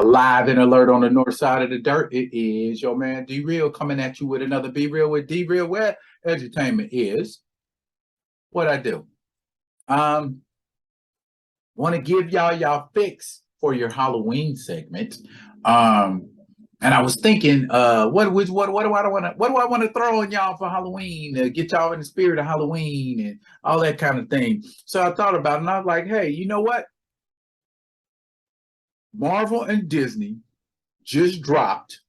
Live and alert on the north side of the dirt. It is your man D-Real coming at you with another Be Real with D-Real, where edutainment is what I do. Want to give y'all fix for your Halloween segment. And I was thinking, what do I want to throw on y'all for Halloween to get y'all in the spirit of Halloween and all that kind of thing. So I thought about it and I was like, hey, you know what? Marvel and Disney just dropped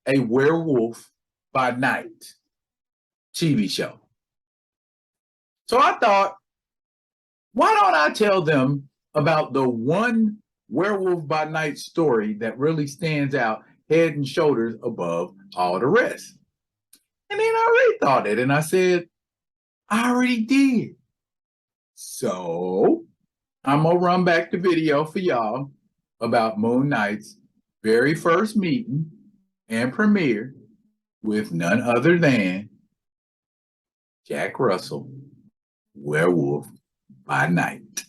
a Werewolf by Night TV show. So I thought, why don't I tell them about the one Werewolf by Night story that really stands out head and shoulders above all the rest? And then I rethought it and I said, I already did. So I'm going to run back the video for y'all about Moon Knight's very first meeting and premiere with none other than Jack Russell Werewolf by Night.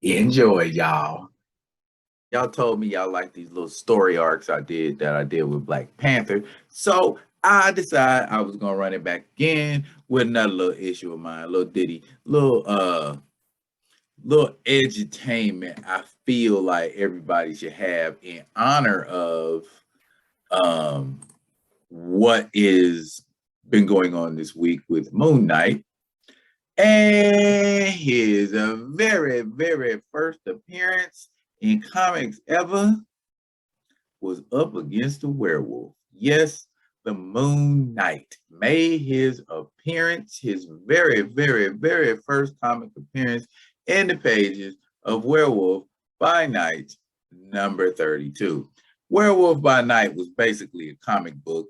Enjoy, y'all. Y'all told me y'all like these little story arcs I did with Black Panther. So I decided I was gonna run it back again with another little issue of mine, little ditty, little edutainment I feel like everybody should have in honor of what is been going on this week with Moon Knight. And his very, very first appearance in comics ever was up against a werewolf. Yes, the Moon Knight made his appearance, his very, very, very first comic appearance in the pages of Werewolf by Night number 32. Werewolf by Night was basically a comic book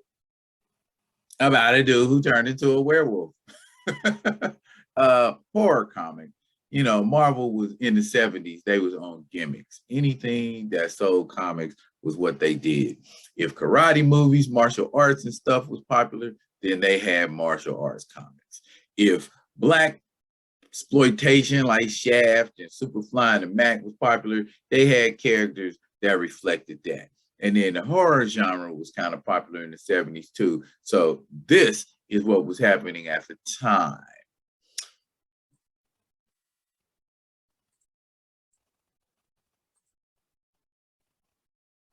about a dude who turned into a werewolf. Horror comic. You know, Marvel was in the 70s, they was on gimmicks. Anything that sold comics was what they did. If karate movies, martial arts and stuff was popular, then they had martial arts comics. If black exploitation like Shaft and Superfly and the Mac was popular, they had characters that reflected that. And then the horror genre was kind of popular in the 70s too. So this is what was happening at the time.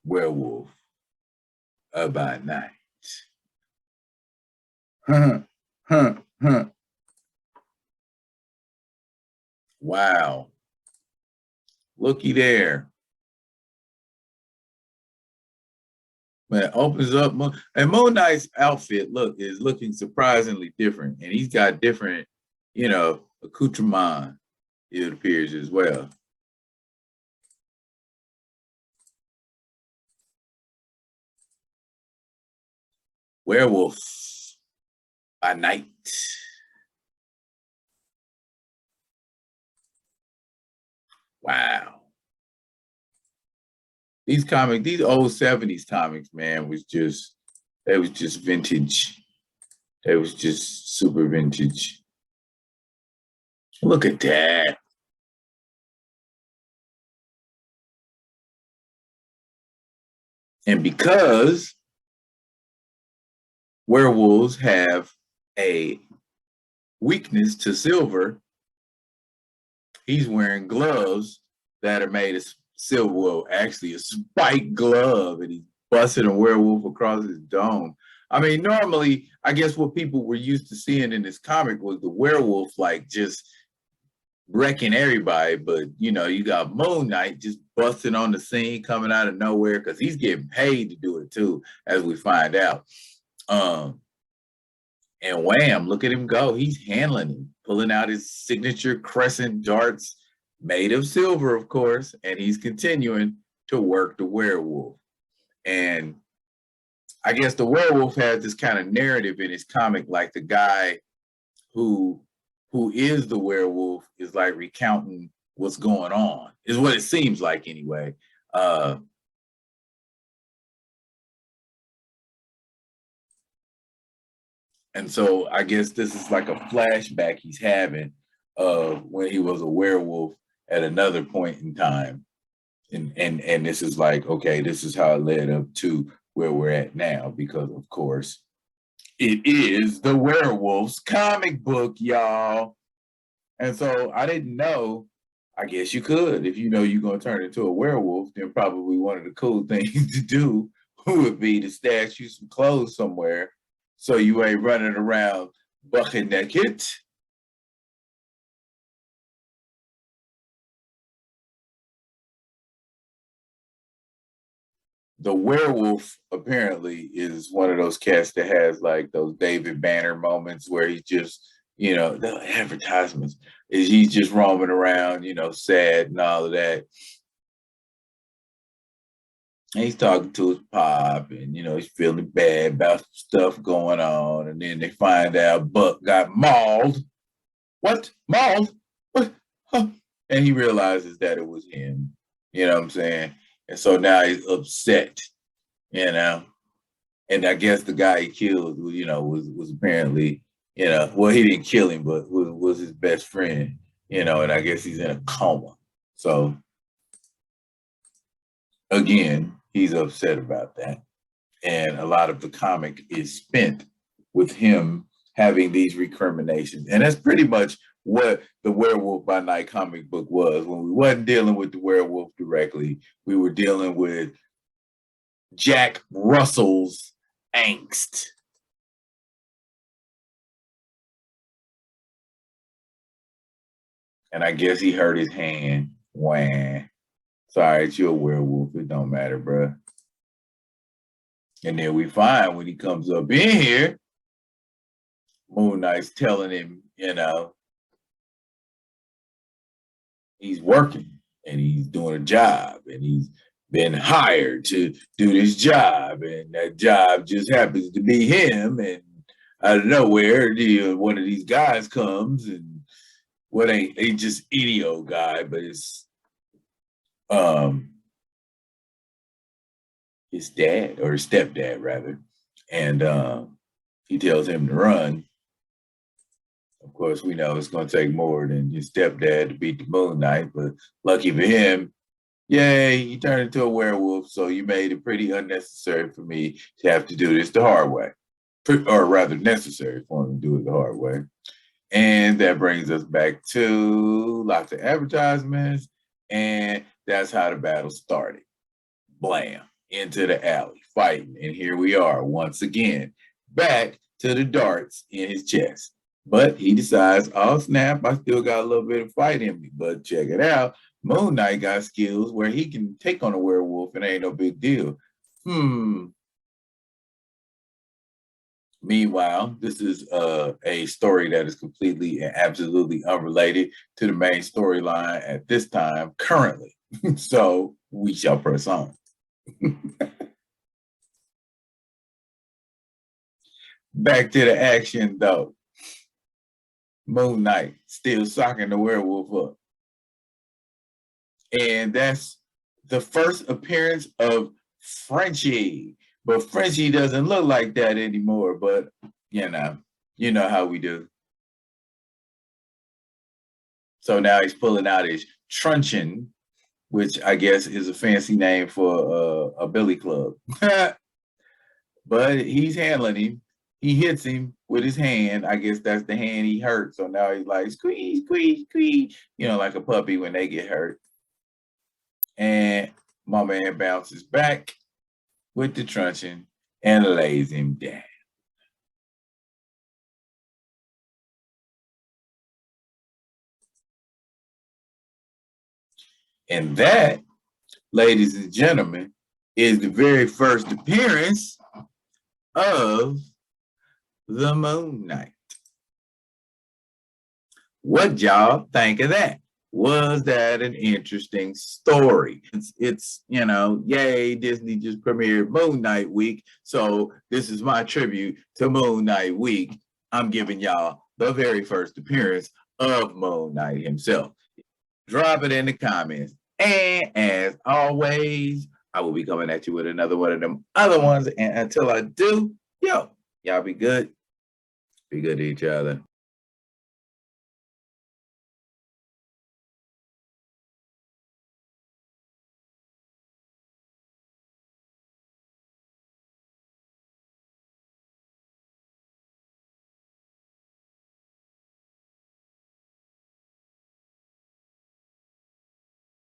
Werewolf by Night. Wow. Looky there. When it opens up, and Moon Knight's outfit is looking surprisingly different, and he's got different, accoutrement, it appears as well. Werewolf by Night. Wow. These old 70s comics, man, they was just vintage. They was just super vintage. Look at that. And because werewolves have a weakness to silver, he's wearing gloves that are made of silver, well, actually a spiked glove, and he's busting a werewolf across his dome. I mean, normally, I guess what people were used to seeing in this comic was the werewolf like just wrecking everybody, but you got Moon Knight just busting on the scene, coming out of nowhere, because he's getting paid to do it too, as we find out. And wham, look at him go. He's handling him, pulling out his signature crescent darts made of silver, of course, and he's continuing to work the werewolf. And I guess the werewolf has this kind of narrative in his comic, like the guy who is the werewolf is like recounting what's going on, is what it seems like anyway. And so I guess this is like a flashback he's having of when he was a werewolf at another point in time. And this is like, okay, this is how it led up to where we're at now, because of course it is the werewolves comic book, y'all. And so I didn't know. I guess you could. If you know you're going to turn into a werewolf, then probably one of the cool things to do would be to stash you some clothes somewhere so you ain't running around bucket naked. The werewolf apparently is one of those cats that has like those David Banner moments where he just, the advertisements is he's just roaming around, sad and all of that. And he's talking to his pop, and he's feeling bad about stuff going on. And then they find out Buck got mauled. What? Mauled? What? Huh. And he realizes that it was him. You know what I'm saying? And so now he's upset, you know. And I guess the guy he killed, was apparently, well, he didn't kill him, but was his best friend, and I guess he's in a coma. So again, he's upset about that. And a lot of the comic is spent with him having these recriminations. And that's pretty much what the Werewolf by Night comic book was. When we wasn't dealing with the werewolf directly, we were dealing with Jack Russell's angst. And I guess he hurt his hand. Wah. Sorry, it's your werewolf. It don't matter, bro. And then we find when he comes up in here, Moon Knight's telling him, he's working and he's doing a job and he's been hired to do this job. And that job just happens to be him. And out of nowhere, one of these guys comes and what ain't just idiot guy, but it's his dad or his stepdad rather. And he tells him to run. Of course, we know it's going to take more than his stepdad to beat the Moon Knight, but lucky for him, yay, he turned into a werewolf. So you made it pretty unnecessary for me to have to do this the hard way, or rather necessary for him to do it the hard way. And that brings us back to lots of advertisements. And that's how the battle started. Blam, into the alley, fighting. And here we are once again, back to the darts in his chest. But he decides, oh snap, I still got a little bit of fight in me. But check it out. Moon Knight got skills where he can take on a werewolf and ain't no big deal. Meanwhile, this is a story that is completely and absolutely unrelated to the main storyline at this time currently. So we shall press on. Back to the action though. Moon Knight still socking the werewolf up. And that's the first appearance of Frenchie. But Frenchie doesn't look like that anymore. But, you know how we do. So now he's pulling out his truncheon, which I guess is a fancy name for a billy club. But he's handling him. He hits him with his hand. I guess that's the hand he hurt. So now he's like, squeeze, squeeze, squeeze, like a puppy when they get hurt. And my man bounces back with the truncheon and lays him down. And that, ladies and gentlemen, is the very first appearance of the Moon Knight. What y'all think of that? Was that an interesting story? It's yay, Disney just premiered Moon Knight Week. So this is my tribute to Moon Knight Week. I'm giving y'all the very first appearance of Moon Knight himself. Drop it in the comments. And as always, I will be coming at you with another one of them other ones. And until I do, y'all be good. Be good to each other.